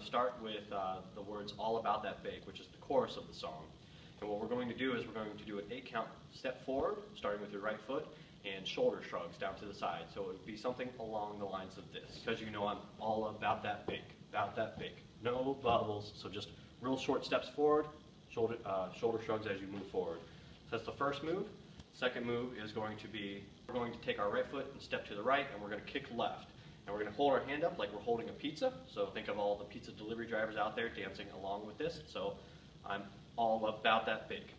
to start with the words all about that bake, which is the chorus of the song. And what we're going to do is we're going to do an 8 count step forward, starting with your right foot, and shoulder shrugs down to the side. So it would be something along the lines of this. Because you know I'm all about that bake, no bubbles. So just real short steps forward, shoulder shrugs as you move forward. So that's the first move. Second move is going to be, we're going to take our right foot and step to the right, and we're going to kick left. And we're going to hold our hand up like we're holding a pizza. So think of all the pizza delivery drivers out there dancing along with this. So I'm all about that bake,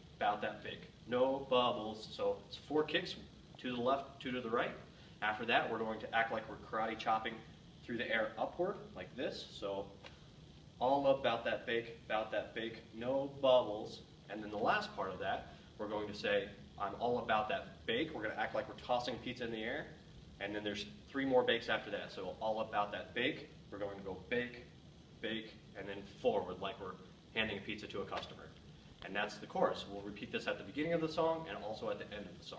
no bubbles. So it's 4 kicks, 2 to the left, 2 to the right. After that, we're going to act like we're karate chopping through the air upward like this. So all about that bake, no bubbles. And then the last part of that, we're going to say, I'm all about that bake. We're going to act like we're tossing pizza in the air. And then there's 3 more bakes after that. So all about that bake, we're going to go bake, and then forward like we're handing a pizza to a customer. And that's the chorus. We'll repeat this at the beginning of the song and also at the end of the song.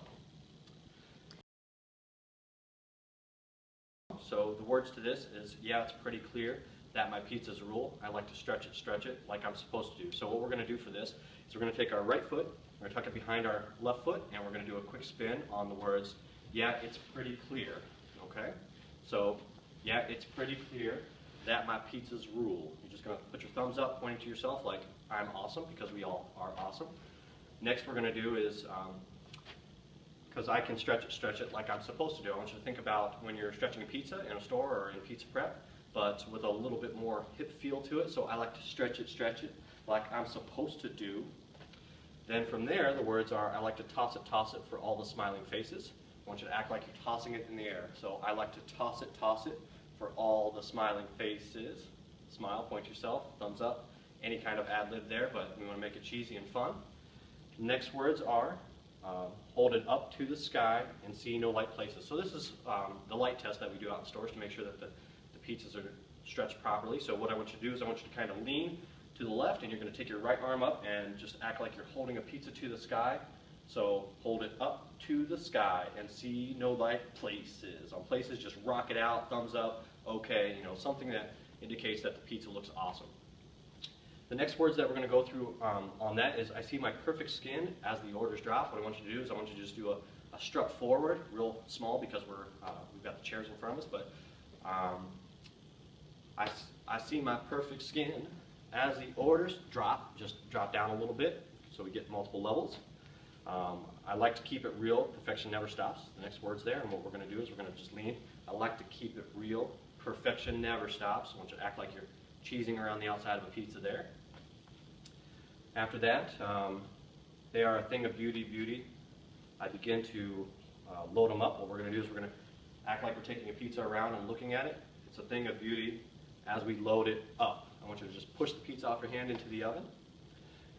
So the words to this is, yeah, it's pretty clear that my pizza's rule. I like to stretch it like I'm supposed to do. So what we're going to do for this is we're going to take our right foot, we're going to tuck it behind our left foot, and we're going to do a quick spin on the words, yeah, it's pretty clear, okay? So, yeah, it's pretty clear that my pizza's rule. You're just going to put your thumbs up, pointing to yourself like, I'm awesome, because we all are awesome. Next we're going to do is, because I can stretch it like I'm supposed to do. I want you to think about when you're stretching a pizza in a store or in pizza prep, but with a little bit more hip feel to it. So I like to stretch it like I'm supposed to do. Then from there, the words are, I like to toss it for all the smiling faces. I want you to act like you're tossing it in the air. So I like to toss it for all the smiling faces. Smile, point yourself, thumbs up, any kind of ad lib there, but we want to make it cheesy and fun. Next words are, hold it up to the sky and see no light places. So this is the light test that we do out in stores to make sure that the pizzas are stretched properly. So what I want you to do is I want you to kind of lean to the left, and you're going to take your right arm up and just act like you're holding a pizza to the sky. So hold it up to the sky and see no light places. On places, just rock it out, thumbs up, okay, you know, something that indicates that the pizza looks awesome. The next words that we're going to go through on that is, I see my perfect skin as the orders drop. What I want you to do is I want you to just do a strut forward, real small because we've got the chairs in front of us, but I see my perfect skin as the orders drop. Just drop down a little bit so we get multiple levels. I like to keep it real. Perfection never stops. The next word's there, and what we're going to do is we're going to just lean. I like to keep it real. Perfection never stops. I want you to act like you're cheesing around the outside of a pizza there. After that, they are a thing of beauty. I begin to load them up. What we're going to do is we're going to act like we're taking a pizza around and looking at it. It's a thing of beauty as we load it up. I want you to just push the pizza off your hand into the oven.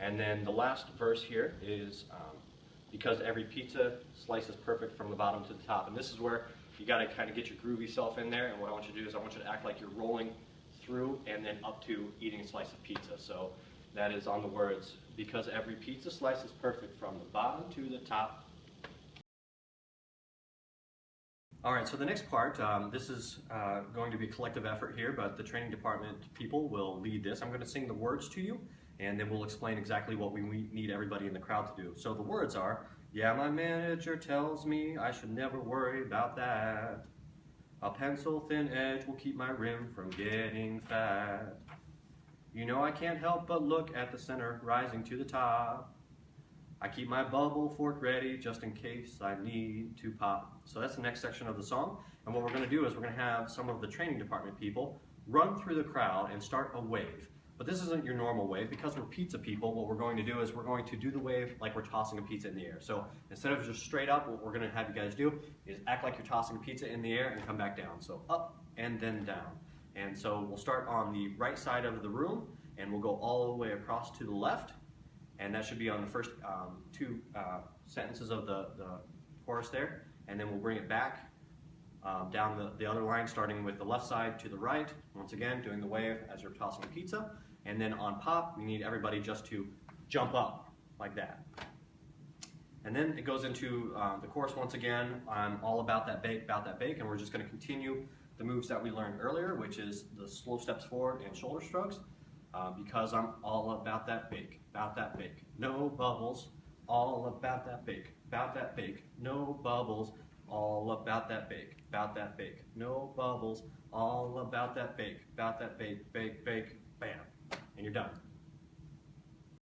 And then the last verse here is, because every pizza slice is perfect from the bottom to the top. And this is where you got to kind of get your groovy self in there. And what I want you to do is I want you to act like you're rolling through and then up to eating a slice of pizza. So that is on the words, because every pizza slice is perfect from the bottom to the top. All right, so the next part, this is going to be a collective effort here, but the training department people will lead this. I'm going to sing the words to you, and then we'll explain exactly what we need everybody in the crowd to do. So the words are, yeah, my manager tells me I should never worry about that. A pencil thin edge will keep my rim from getting fat. You know I can't help but look at the center rising to the top. I keep my bubble fork ready just in case I need to pop. So that's the next section of the song. And what we're going to do is we're going to have some of the training department people run through the crowd and start a wave. But this isn't your normal wave. Because we're pizza people, what we're going to do is we're going to do the wave like we're tossing a pizza in the air. So instead of just straight up, what we're going to have you guys do is act like you're tossing a pizza in the air and come back down. So up and then down. And so we'll start on the right side of the room, and we'll go all the way across to the left. And that should be on the first 2 sentences of the chorus there. And then we'll bring it back down the other line, starting with the left side to the right. Once again, doing the wave as you're tossing a pizza. And then on pop, we need everybody just to jump up like that. And then it goes into the chorus once again. I'm all about that bake, and we're just going to continue the moves that we learned earlier, which is the slow steps forward and shoulder shrugs, because I'm all about that bake, no bubbles, all about that bake, no bubbles, all about that bake, no bubbles, all about that bake, bake, bake, bam, and you're done.